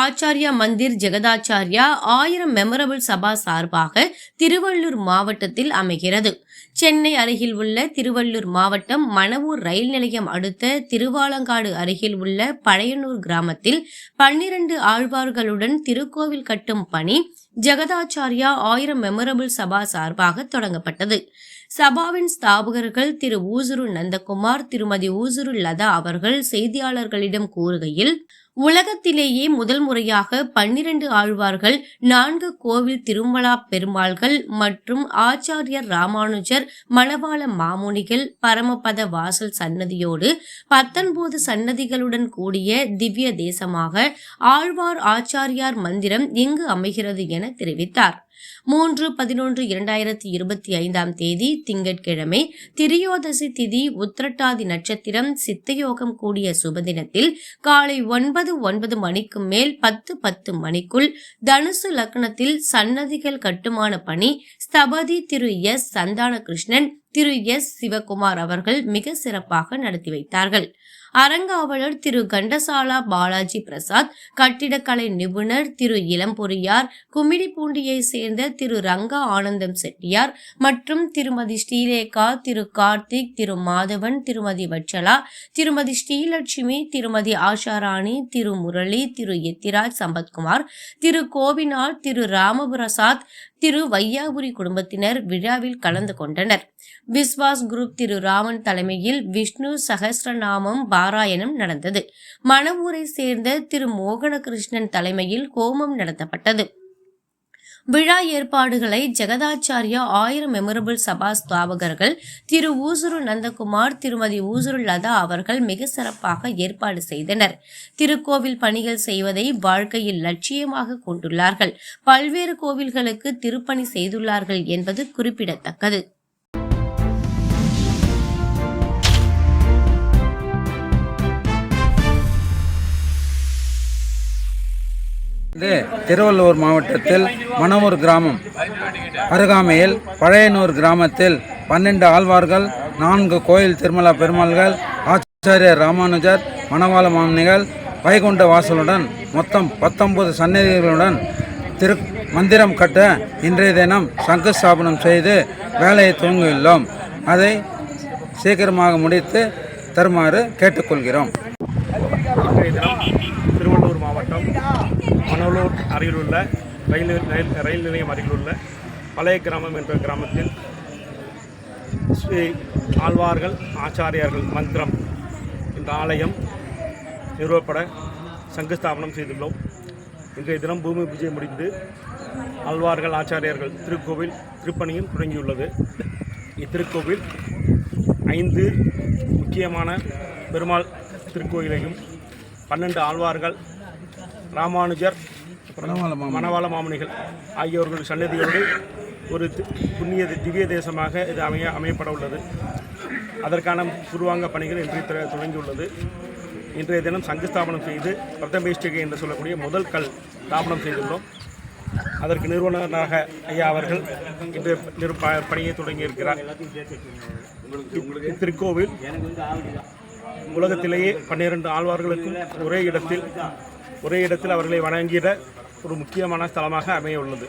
Acharya Mandir ஜெகதாச்சாரியா 1000 memorable சபா சார்பாக திருவள்ளூர் மாவட்டத்தில் அமைகிறது. சென்னை அருகில் உள்ள திருவள்ளூர் மாவட்டம் மணவூர் ரயில் நிலையம் அடுத்த திருவாலங்காடு அருகில் உள்ள பழையனூர் கிராமத்தில் 12 ஆழ்வார்களுடன் திருக்கோவில் கட்டும் பணி ஜெகதாச்சாரியா 1000 மெமரபிள் சபா சார்பாக தொடங்கப்பட்டது. சபாவின் ஸ்தாபகர்கள் திரு ஊசுரு நந்தகுமார், திருமதி ஊசுரு லதா அவர்கள் செய்தியாளர்களிடம் கூறுகையில், உலகத்திலேயே முதல் முறையாக 12 ஆழ்வார்கள், 4 கோவில் திருமலா பெருமாள்கள் மற்றும் ஆச்சாரியர் ராமானுஜர், மணவாள மாமுனிகள், பரமபத வாசல் சன்னதியோடு 19 சன்னதிகளுடன் கூடிய திவ்ய தேசமாக ஆழ்வார் ஆச்சாரியார் மந்திரம் இங்கு அமைகிறது என தெரிவித்தார். 3/11/2025 தேதி திங்கட்கிழமை திரியோதசி திதி உத்திரட்டாதி நட்சத்திரம் சித்தயோகம் கூடிய சுபதினத்தில் காலை 9:09 மணிக்கு மேல் 10:10 மணிக்குள் தனுசு லக்னத்தில் சன்னதிகள் கட்டுமான பணி ஸ்தபதி திரு எஸ் சந்தான கிருஷ்ணன், திரு எஸ் சிவகுமார் அவர்கள் மிக சிறப்பாக நடத்தி வைத்தார்கள். அரங்காவலர் திரு கண்டசாலா பாலாஜி பிரசாத், கட்டிடக்கலை நிபுணர் திரு இளம்பொறியார், கும்மிடிப்பூண்டியை சேர்ந்த திரு ரங்கா ஆனந்தம் செட்டியார் மற்றும் திருமதி ஸ்ரீலேகா, திரு கார்த்திக், திரு மாதவன், திருமதி வட்சலா, திருமதி ஸ்ரீலட்சுமி, திருமதி ஆஷாராணி, திரு முரளி, திரு எத்திராஜ் சம்பத்குமார், திரு கோபிநாத், திரு ராமபிரசாத், திரு வையாபுரி குடும்பத்தினர் விழாவில் கலந்து கொண்டனர். விஸ்வாஸ் குரூப் திரு ராமன் தலைமையில் விஷ்ணு சகஸ்ரநாமம் பாராயணம் நடந்தது. மணவூரை சேர்ந்த திரு மோகனகிருஷ்ணன் தலைமையில் ஹோமம் நடத்தப்பட்டது. விழா ஏற்பாடுகளை ஜெகதாச்சாரியா 1000 மெமரபிள் சபா ஸ்தாபகர்கள் திரு ஊசுரு நந்தகுமார், திருமதி ஊசுரு லதா அவர்கள் மிக சிறப்பாக ஏற்பாடு செய்தனர். திருக்கோவில் பணிகள் செய்வதை வாழ்க்கையில் லட்சியமாக கொண்டுள்ளார்கள். பல்வேறு கோவில்களுக்கு திருப்பணி செய்துள்ளார்கள் என்பது குறிப்பிடத்தக்கது. திருவள்ளூர் மாவட்டத்தில் மணவூர் கிராமம் அருகாமையில் பழையனூர் கிராமத்தில் 12 ஆழ்வார்கள், 4 கோயில் திருமலா பெருமாள்கள், ஆச்சாரியர் ராமானுஜர், மணவாள மாமுனிகள், வைகுண்ட வாசலுடன் மொத்தம் 19 சன்னதிகளுடன் மந்திரம் கட்ட இன்றைய தினம் சங்குஸ்தாபனம் செய்து வேலையை துவங்கியுள்ளோம். அதை சீக்கிரமாக முடித்து தருமாறு கேட்டுக்கொள்கிறோம். இன்றைய தினம் திருவள்ளூர் மாவட்டம் மணவூர் அருகிலுள்ள ரயில் நிலையம் அருகிலுள்ள பழைய கிராமம் என்ற கிராமத்தில் ஸ்ரீ ஆழ்வார்கள் ஆச்சாரியார்கள் மந்திரம் என்ற ஆலயம் நிறுவப்பட சங்குஸ்தாபனம் செய்துள்ளோம். இன்றைய தினம் பூமி பூஜை முடிந்து ஆழ்வார்கள் ஆச்சாரியார்கள் திருக்கோவில் திருப்பணியும் தொடங்கியுள்ளது. இத்திருக்கோவில் 5 முக்கியமான பெருமாள் திருக்கோயிலையும் 12 ஆழ்வார்கள், ராமானுஜர், மணவாள மாமுனிகள் ஆகியோர்கள் சன்னதியோடு ஒரு புண்ணிய திவ்ய தேசமாக இது அமையப்பட உள்ளது. அதற்கான பூர்வாங்க பணிகள் இன்றைய தொடங்கியுள்ளது. இன்றைய தினம் சங்குஸ்தாபனம் செய்து பிரதமேஷ்டிகை என்று சொல்லக்கூடிய முதல் கல் ஸ்தாபனம் செய்துள்ளோம். அதற்கு நிறுவனராக ஐயா அவர்கள் இன்று பணியை தொடங்கியிருக்கிறார். இத்திருக்கோவில் உலகத்திலேயே 12 ஆழ்வார்களுக்கும் ஒரே இடத்தில் அவர்களை வணங்கிட ஒரு முக்கியமான ஸ்தலமாக அமைய உள்ளது.